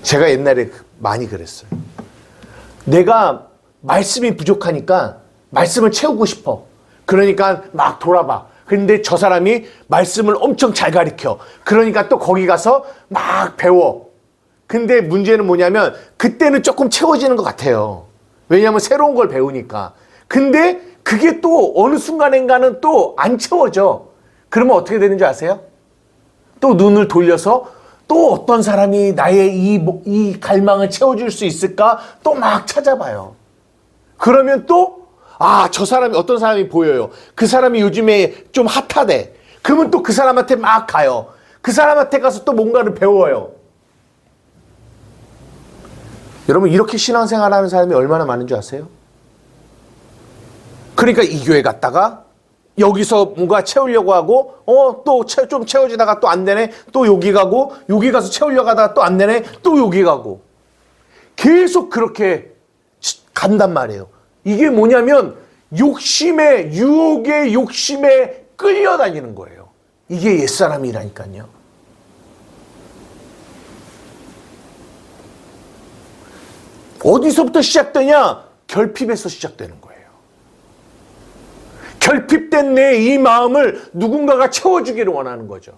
제가 옛날에 많이 그랬어요. 내가 말씀이 부족하니까 말씀을 채우고 싶어. 그러니까 막 돌아봐. 근데 저 사람이 말씀을 엄청 잘 가르쳐. 그러니까 또 거기 가서 막 배워. 근데 문제는 뭐냐면 그때는 조금 채워지는 것 같아요. 왜냐하면 새로운 걸 배우니까. 근데 그게 또 어느 순간인가는 또 안 채워져. 그러면 어떻게 되는지 아세요? 또 눈을 돌려서 또 어떤 사람이 나의 이 갈망을 채워줄 수 있을까? 또 막 찾아봐요. 그러면 또 저 사람이 어떤 사람이 보여요. 그 사람이 요즘에 좀 핫하대. 그러면 또 그 사람한테 막 가요. 그 사람한테 가서 또 뭔가를 배워요. 여러분 이렇게 신앙생활하는 사람이 얼마나 많은 줄 아세요? 그러니까 이 교회 갔다가 여기서 뭔가 채우려고 하고 또 좀 채워지다가 또 안 되네. 또 여기 가고 여기 가서 채우려고 하다가 또 안 되네. 또 여기 가고 계속 그렇게 간단 말이에요. 이게 뭐냐면 유혹의 욕심에 끌려다니는 거예요. 이게 옛사람이라니까요. 어디서부터 시작되냐? 결핍에서 시작되는 거예요. 결핍된 내 이 마음을 누군가가 채워주기를 원하는 거죠.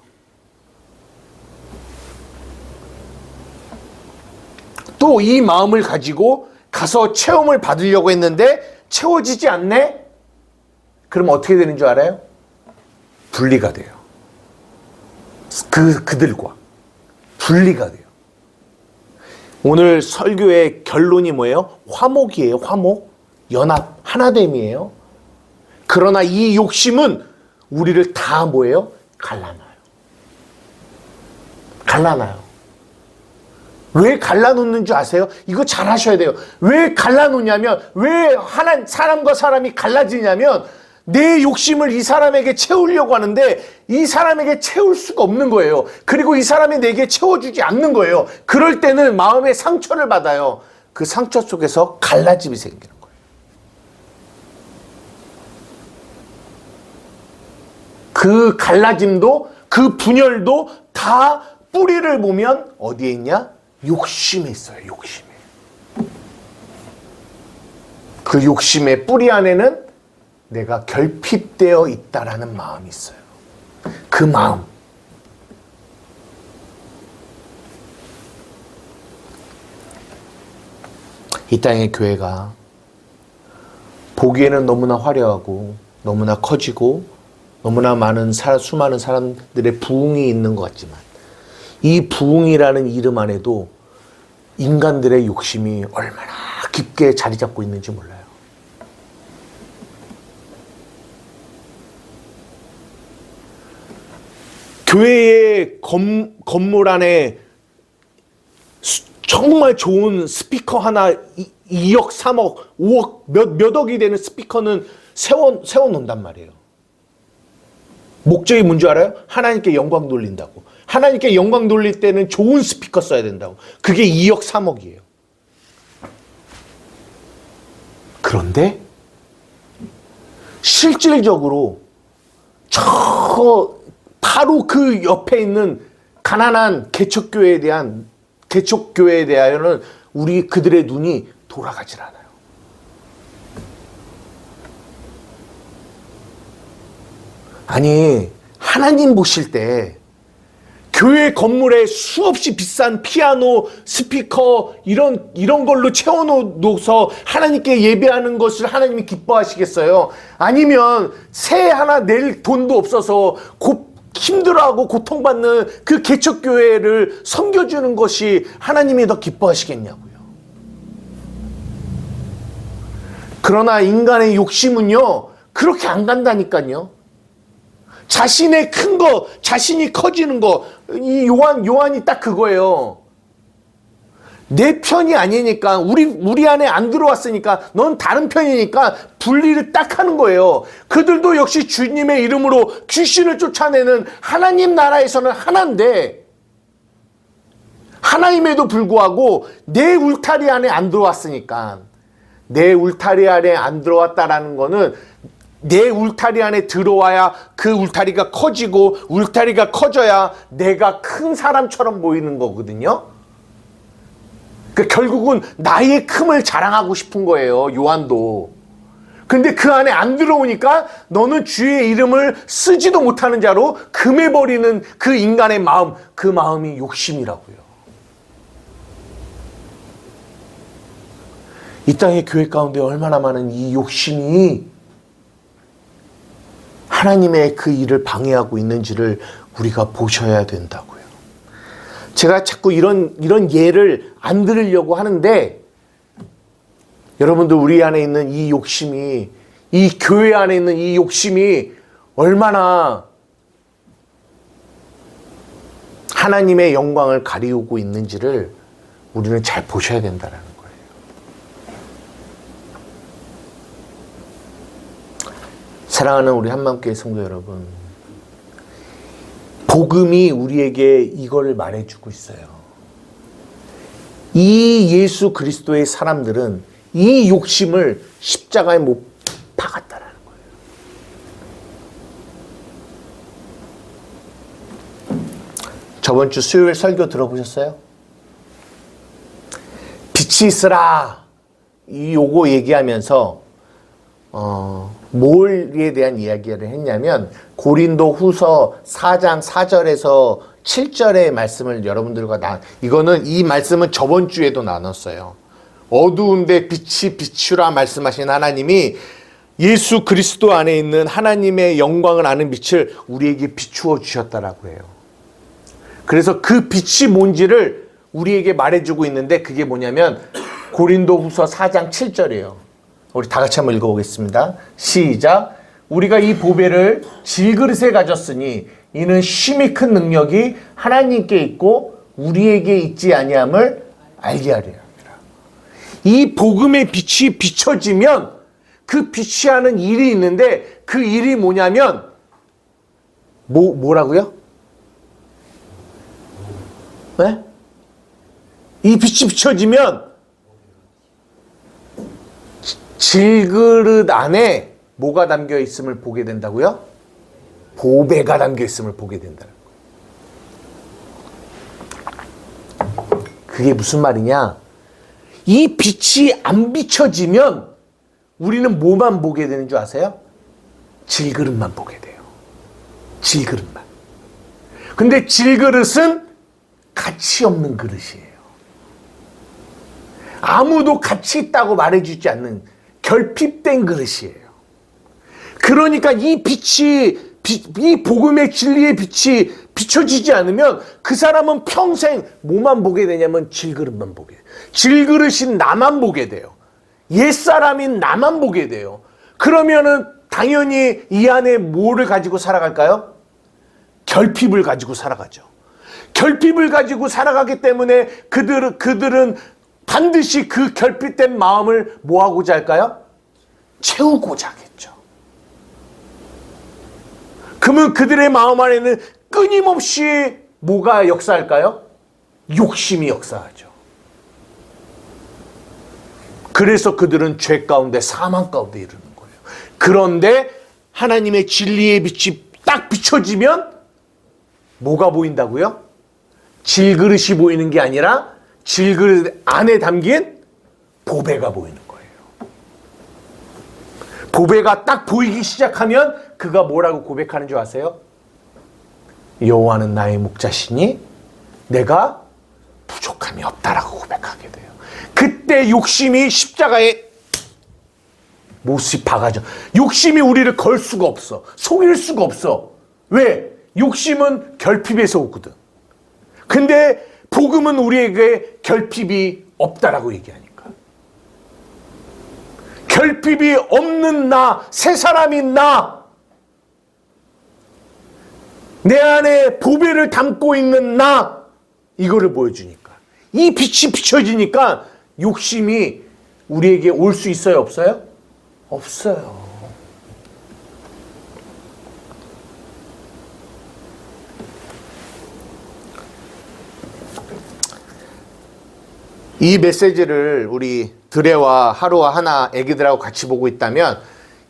또 이 마음을 가지고 가서 체험을 받으려고 했는데 채워지지 않네? 그럼 어떻게 되는 줄 알아요? 분리가 돼요. 그들과 분리가 돼요. 오늘 설교의 결론이 뭐예요? 화목이에요. 화목. 연합, 하나됨이에요. 그러나 이 욕심은 우리를 다 뭐예요? 갈라놔요. 갈라놔요. 왜 갈라놓는 줄 아세요? 이거 잘 하셔야 돼요. 왜 갈라놓냐면, 왜 사람과 사람이 갈라지냐면, 내 욕심을 이 사람에게 채우려고 하는데, 이 사람에게 채울 수가 없는 거예요. 그리고 이 사람이 내게 채워주지 않는 거예요. 그럴 때는 마음의 상처를 받아요. 그 상처 속에서 갈라짐이 생기는 거예요. 그 갈라짐도, 그 분열도 다 뿌리를 보면 어디에 있냐? 욕심에 있어요. 욕심에. 그 욕심의 뿌리 안에는 내가 결핍되어 있다라는 마음이 있어요. 그 마음. 이 땅의 교회가 보기에는 너무나 화려하고 너무나 커지고 너무나 많은 수많은 사람들의 부흥이 있는 것 같지만 이 부흥이라는 이름 안에도 인간들의 욕심이 얼마나 깊게 자리 잡고 있는지 몰라요. 교회의 건물 안에 정말 좋은 스피커 하나 2억, 3억, 5억, 몇 억이 되는 스피커는 세워놓는단 말이에요. 목적이 뭔지 알아요? 하나님께 영광 돌린다고. 하나님께 영광 돌릴 때는 좋은 스피커 써야 된다고. 그게 2억, 3억이에요. 그런데 실질적으로 바로 그 옆에 있는 가난한 개척교회에 대하여는 그들의 눈이 돌아가질 않아요. 아니, 하나님 보실 때 교회 건물에 수없이 비싼 피아노, 스피커 이런 걸로 채워놓아서 하나님께 예배하는 것을 하나님이 기뻐하시겠어요? 아니면 새 하나 낼 돈도 없어서 힘들어하고 고통받는 그 개척교회를 섬겨주는 것이 하나님이 더 기뻐하시겠냐고요. 그러나 인간의 욕심은요, 그렇게 안 간다니까요. 자신의 큰 거, 자신이 커지는 거, 이 요한이 딱 그거예요. 내 편이 아니니까, 우리 안에 안 들어왔으니까, 넌 다른 편이니까 분리를 딱 하는 거예요. 그들도 역시 주님의 이름으로 귀신을 쫓아내는 하나님 나라에서는 하나인데, 하나임에도 불구하고 내 울타리 안에 안 들어왔으니까, 내 울타리 안에 안 들어왔다라는 거는 내 울타리 안에 들어와야 그 울타리가 커지고 울타리가 커져야 내가 큰 사람처럼 보이는 거거든요. 그러니까 결국은 나의 큼을 자랑하고 싶은 거예요. 요한도. 근데 그 안에 안 들어오니까 너는 주의 이름을 쓰지도 못하는 자로 금해버리는 그 인간의 마음, 그 마음이 욕심이라고요. 이 땅의 교회 가운데 얼마나 많은 이 욕심이 하나님의 그 일을 방해하고 있는지를 우리가 보셔야 된다고요. 제가 자꾸 이런 예를 안 들으려고 하는데, 여러분들 우리 안에 있는 이 욕심이, 이 교회 안에 있는 이 욕심이 얼마나 하나님의 영광을 가리우고 있는지를 우리는 잘 보셔야 된다는 거예요. 사랑하는 우리 한마음교회 성도 여러분, 복음이 우리에게 이걸 말해주고 있어요. 이 예수 그리스도의 사람들은 이 욕심을 십자가에 못 박았다라는 거예요. 저번 주 수요일 설교 들어보셨어요? 빛이 있으라, 요거 얘기하면서 뭘에 대한 이야기를 했냐면, 고린도 후서 4장 4절에서 7절의 말씀을 여러분들과 이거는 이 말씀은 저번 주에도 나눴어요. 어두운데 빛이 비추라 말씀하신 하나님이 예수 그리스도 안에 있는 하나님의 영광을 아는 빛을 우리에게 비추어 주셨다라고 해요. 그래서 그 빛이 뭔지를 우리에게 말해주고 있는데, 그게 뭐냐면 고린도 후서 4장 7절이에요. 우리 다 같이 한번 읽어보겠습니다. 시작. 우리가 이 보배를 질그릇에 가졌으니 이는 심히 큰 능력이 하나님께 있고 우리에게 있지 아니함을 알게 하려 함이라. 이 복음의 빛이 비춰지면 그 빛이 하는 일이 있는데, 그 일이 뭐냐면 뭐라고요? 네? 이 빛이 비춰지면 질그릇 안에 뭐가 담겨 있음을 보게 된다고요? 보배가 담겨 있음을 보게 된다는 거예요. 그게 무슨 말이냐? 이 빛이 안 비춰지면 우리는 뭐만 보게 되는 줄 아세요? 질그릇만 보게 돼요. 질그릇만. 근데 질그릇은 가치 없는 그릇이에요. 아무도 가치 있다고 말해주지 않는 결핍된 그릇이에요. 그러니까 이 빛이, 이 복음의 진리의 빛이 비춰지지 않으면 그 사람은 평생 뭐만 보게 되냐면 질그릇만 보게 돼요. 질그릇인 나만 보게 돼요. 옛사람인 나만 보게 돼요. 그러면은 당연히 이 안에 뭐를 가지고 살아갈까요? 결핍을 가지고 살아가죠. 결핍을 가지고 살아가기 때문에 그들은 반드시 그 결핍된 마음을 뭐하고자 할까요? 채우고자 하겠죠. 그러면 그들의 마음 안에는 끊임없이 뭐가 역사할까요? 욕심이 역사하죠. 그래서 그들은 죄 가운데, 사망 가운데 이르는 거예요. 그런데 하나님의 진리의 빛이 딱 비춰지면 뭐가 보인다고요? 질그릇이 보이는 게 아니라 질그릇 안에 담긴 보배가 보이는 거예요. 보배가 딱 보이기 시작하면 그가 뭐라고 고백하는 줄 아세요? 여호와는 나의 목자시니 내가 부족함이 없다라고 고백하게 돼요. 그때 욕심이 십자가에 못이 박아져. 욕심이 우리를 걸 수가 없어. 속일 수가 없어. 왜? 욕심은 결핍에서 오거든. 근데 복음은 우리에게 결핍이 없다라고 얘기하니까. 결핍이 없는 나, 새 사람인 나, 내 안에 보배를 담고 있는 나, 이거를 보여주니까. 이 빛이 비춰지니까 욕심이 우리에게 올 수 있어요, 없어요? 없어요. 이 메시지를 우리 드레와 하루와 하나 애기들하고 같이 보고 있다면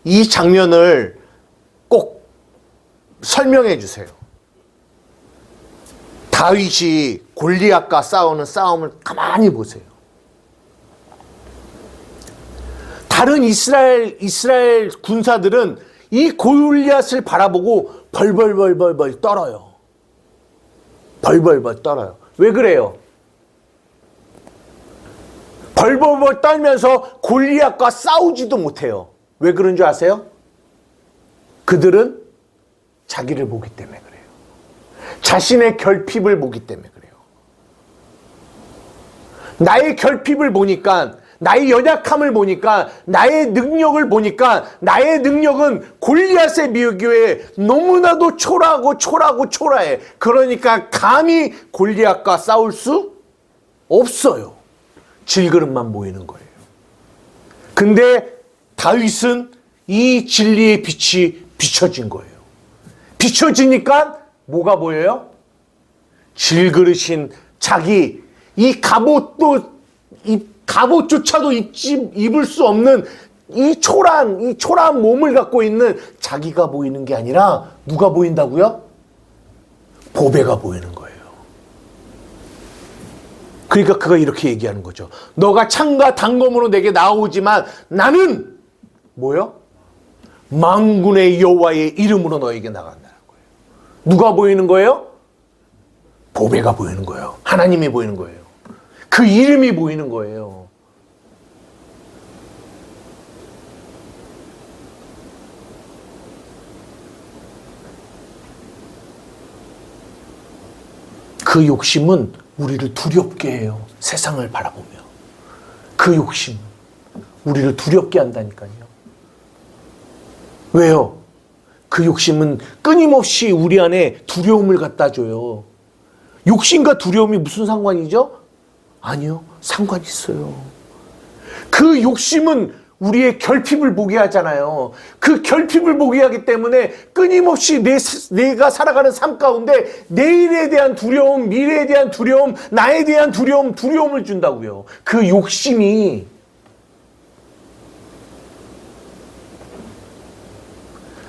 이 장면을 꼭 설명해 주세요. 다윗이 골리앗과 싸우는 싸움을 가만히 보세요. 다른 이스라엘 군사들은 이 골리앗을 바라보고 벌벌벌 떨어요. 벌벌벌 떨어요. 왜 그래요? 벌벌벌 떨면서 골리앗과 싸우지도 못해요. 왜 그런 줄 아세요? 그들은 자기를 보기 때문에 그래요. 자신의 결핍을 보기 때문에 그래요. 나의 결핍을 보니까, 나의 연약함을 보니까, 나의 능력을 보니까, 나의 능력은 골리앗에 비교해 너무나도 초라해. 그러니까 감히 골리앗과 싸울 수 없어요. 질그릇만 보이는 거예요. 근데 다윗은 이 진리의 빛이 비춰진 거예요. 비춰지니까 뭐가 보여요? 질그릇인 자기, 이 갑옷조차도 입을 수 없는 이 초라한 몸을 갖고 있는 자기가 보이는 게 아니라 누가 보인다고요? 보배가 보이는 거예요. 그러니까 그가 이렇게 얘기하는 거죠. 너가 창과 단검으로 내게 나오지만 나는 뭐요? 만군의 여호와의 이름으로 너에게 나간다는 거예요. 누가 보이는 거예요? 보배가 보이는 거예요. 하나님이 보이는 거예요. 그 이름이 보이는 거예요. 그 욕심은 우리를 두렵게 해요. 세상을 바라보며. 그 욕심은 우리를 두렵게 한다니까요. 왜요? 그 욕심은 끊임없이 우리 안에 두려움을 갖다 줘요. 욕심과 두려움이 무슨 상관이죠? 아니요, 상관이 있어요. 그 욕심은 우리의 결핍을 보게 하잖아요. 그 결핍을 보게 하기 때문에 끊임없이 내가 살아가는 삶 가운데 내일에 대한 두려움, 미래에 대한 두려움, 나에 대한 두려움을 준다고요. 그 욕심이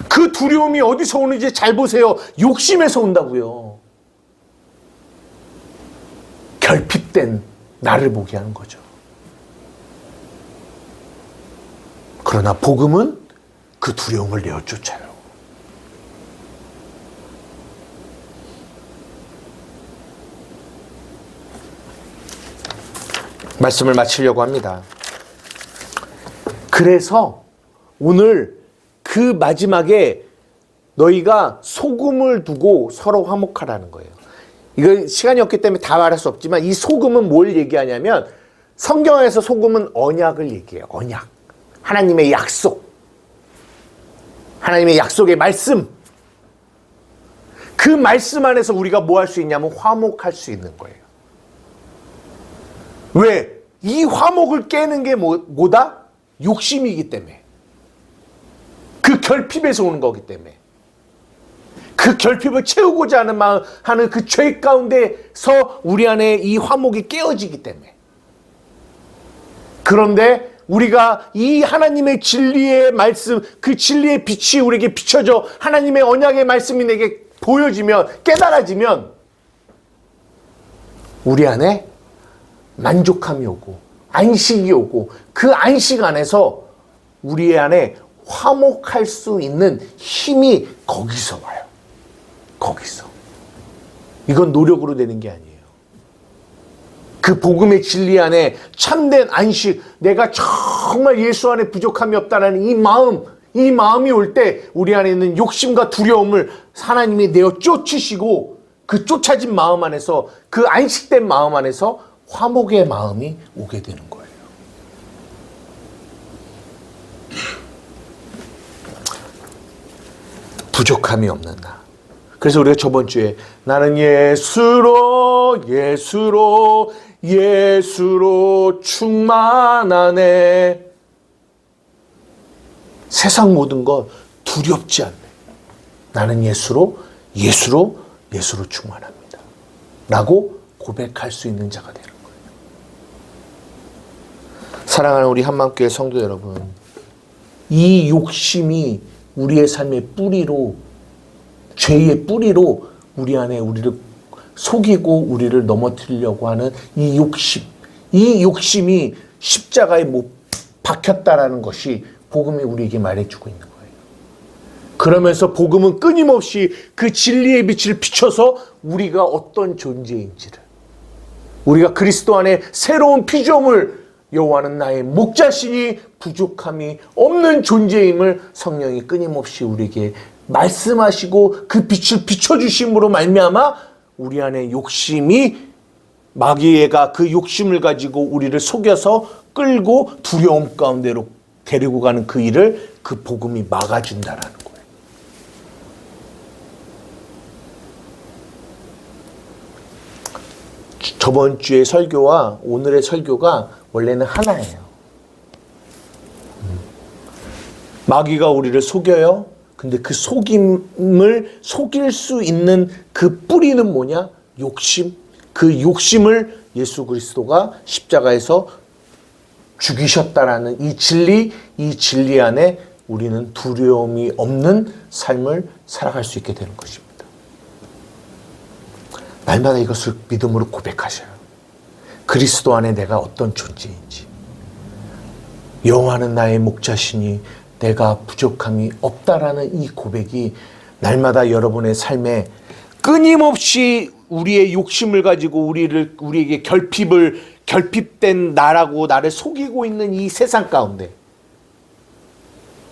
그 두려움이 어디서 오는지 잘 보세요. 욕심에서 온다고요. 결핍된 나를 보게 하는 거죠. 그러나 복음은 그 두려움을 내어 쫓아요. 말씀을 마치려고 합니다. 그래서 오늘 그 마지막에 너희가 소금을 두고 서로 화목하라는 거예요. 이거 시간이 없기 때문에 다 말할 수 없지만 이 소금은 뭘 얘기하냐면 성경에서 소금은 언약을 얘기해요. 언약. 하나님의 약속. 하나님의 약속의 말씀. 그 말씀 안에서 우리가 뭐 할 수 있냐면 화목할 수 있는 거예요. 왜? 이 화목을 깨는 게 뭐다? 욕심이기 때문에. 그 결핍에서 오는 거기 때문에. 그 결핍을 채우고자 하는 그 죄 가운데서 우리 안에 이 화목이 깨어지기 때문에. 그런데 우리가 이 하나님의 진리의 말씀, 그 진리의 빛이 우리에게 비춰져 하나님의 언약의 말씀이 내게 보여지면, 깨달아지면 우리 안에 만족함이 오고 안식이 오고 그 안식 안에서 우리 안에 화목할 수 있는 힘이 거기서 와요. 거기서. 이건 노력으로 되는 게 아니에요. 그 복음의 진리 안에 참된 안식, 내가 정말 예수 안에 부족함이 없다는 이 마음이 올 때 우리 안에 있는 욕심과 두려움을 하나님이 내어 쫓으시고 그 쫓아진 마음 안에서, 그 안식된 마음 안에서 화목의 마음이 오게 되는 거예요. 부족함이 없는 나. 그래서 우리가 저번 주에 나는 예수로 충만하네. 세상 모든 것 두렵지 않네. 나는 예수로 충만합니다. 라고 고백할 수 있는 자가 되는 거예요. 사랑하는 우리 한마음교회 성도 여러분, 이 욕심이 우리의 삶의 뿌리로, 죄의 뿌리로 우리 안에 우리를 속이고 우리를 넘어뜨리려고 하는 이 욕심이 십자가에 못 박혔다라는 것이 복음이 우리에게 말해주고 있는 거예요. 그러면서 복음은 끊임없이 그 진리의 빛을 비춰서 우리가 어떤 존재인지를, 우리가 그리스도 안에 새로운 피조물, 여호와는 나의 목자시니 부족함이 없는 존재임을 성령이 끊임없이 우리에게 말씀하시고 그 빛을 비춰주심으로 말미암아 우리 안에 욕심이, 마귀가 그 욕심을 가지고 우리를 속여서 끌고 두려움 가운데로 데리고 가는 그 일을 그 복음이 막아준다라는 거예요. 저번 주의 설교와 오늘의 설교가 원래는 하나예요. 마귀가 우리를 속여요. 근데 그 속임을 속일 수 있는 그 뿌리는 뭐냐? 욕심. 그 욕심을 예수 그리스도가 십자가에서 죽이셨다라는 이 진리 안에 우리는 두려움이 없는 삶을 살아갈 수 있게 되는 것입니다. 날마다 이것을 믿음으로 고백하셔요. 그리스도 안에 내가 어떤 존재인지. 여호와는 나의 목자시니 내가 부족함이 없다라는 이 고백이 날마다 여러분의 삶에 끊임없이 우리의 욕심을 가지고 우리에게 결핍된 나라고 나를 속이고 있는 이 세상 가운데,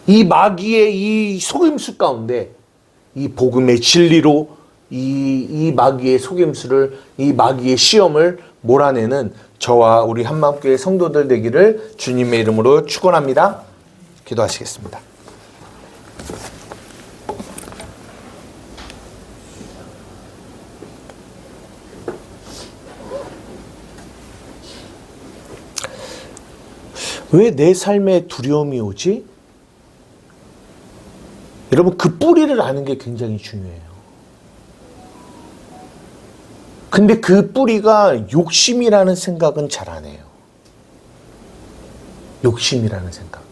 이 마귀의 이 속임수 가운데 이 복음의 진리로 이 마귀의 속임수를, 이 마귀의 시험을 몰아내는 저와 우리 한마음교회 성도들 되기를 주님의 이름으로 축원합니다. 기도하시겠습니다. 왜 내 삶에 두려움이 오지? 여러분, 그 뿌리를 아는 게 굉장히 중요해요. 근데 그 뿌리가 욕심이라는 생각은 잘 안 해요. 욕심이라는 생각은.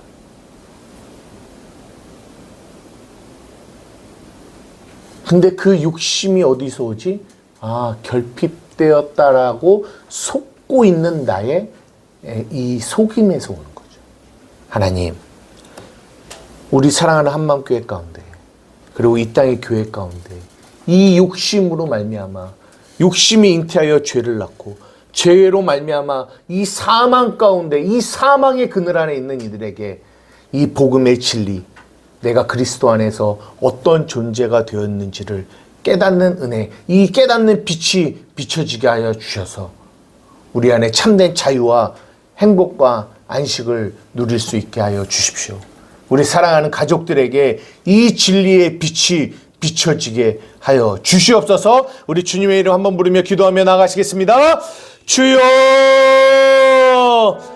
근데 그 욕심이 어디서 오지? 결핍되었다라고 속고 있는 나의 이 속임에서 오는 거죠. 하나님, 우리 사랑하는 한마음교회 가운데, 그리고 이 땅의 교회 가운데 이 욕심으로 말미암아, 욕심이 잉태하여 죄를 낳고 죄로 말미암아 이 사망 가운데, 이 사망의 그늘 안에 있는 이들에게 이 복음의 진리, 내가 그리스도 안에서 어떤 존재가 되었는지를 깨닫는 은혜, 이 깨닫는 빛이 비춰지게 하여 주셔서 우리 안에 참된 자유와 행복과 안식을 누릴 수 있게 하여 주십시오. 우리 사랑하는 가족들에게 이 진리의 빛이 비춰지게 하여 주시옵소서. 우리 주님의 이름 한번 부르며 기도하며 나가시겠습니다. 주여!